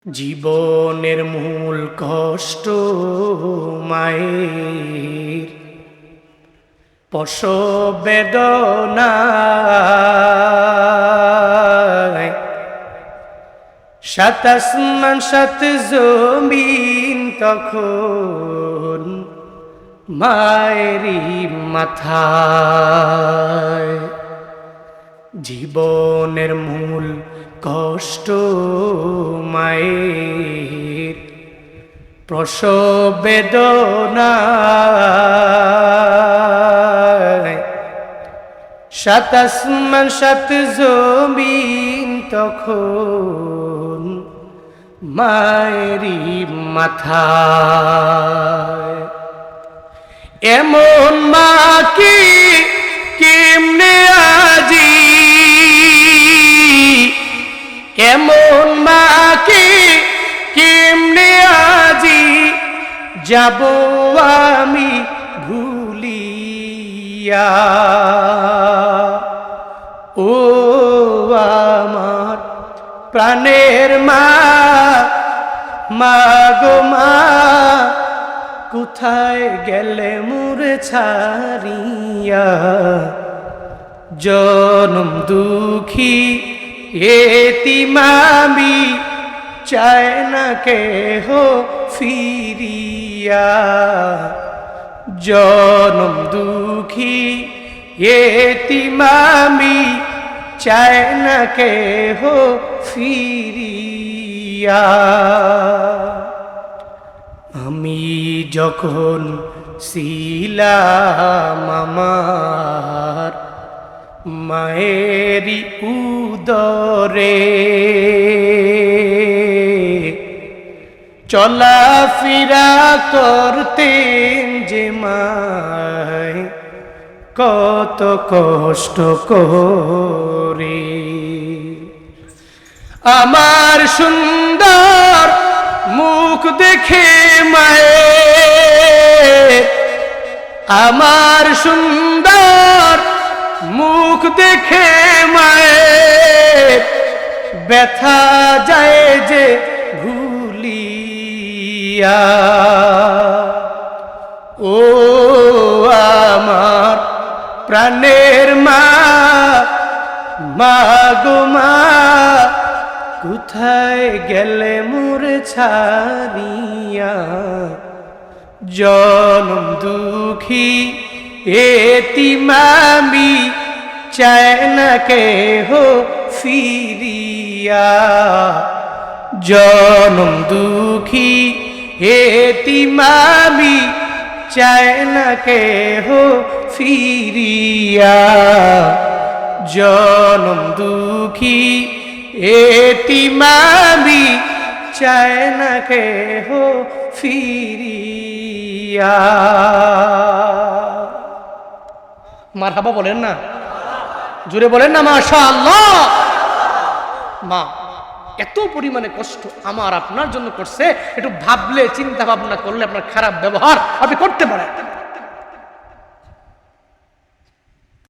জীবনের মূল কষ্ট মায়ের প্রসব বেদনায়, সাত আসমান সাত জমিন তখন মায়েরই মাথায়। জীবনের মূল কষ্ট মায়ের প্রসব বেদনায়, সাত আসমান সাত জমিন তখন মায়েরই মাথায়। এমন মা কি কেমনে আজি, এমন মা কি কেমনে আজি যাব আমি ভুলিয়া। ও আমার প্রাণের মা, মা গো মা, কোথায় গেলে মোরে ছাড়িয়া। জনম দুঃখী এতিম আমি, চায় না কেহ ফিরিয়া। জনম দুঃখী এতিম আমি, চায় না কেহ ফিরিয়া। আমি যখন ছিলাম আমার মায়েরই উদরে, চলাফেরা করতেন যে মায় কত কষ্ট করে। আমার সুন্দর মুখ দেখে মায়ের, আমার সুন্দর মুখ দেখে মায়ের ব্যথা যায় যে ভুলিয়া। ও আমার প্রাণের মা, মা গো মা, কোথায় গেলে মোরে ছাড়িয়া। জনম দুঃখী এতিম আমি, চায় না কেহ ফিরিয়া। জনম দুঃখী এতিম আমি, চায় না কেহ ফিরিয়া। জনম দুঃখী এতিম আমি, চায় না কেহ ফিরিয়া। মারহাবা বলেন না, জোরে বলেন না মাশাআল্লাহ। মা এত পরিমাণে কষ্ট আমার আপনার জন্য করছে, একটু ভাবলে চিন্তা ভাবনা করলে আপনার খারাপ ব্যবহার আপনি করতে পারেন।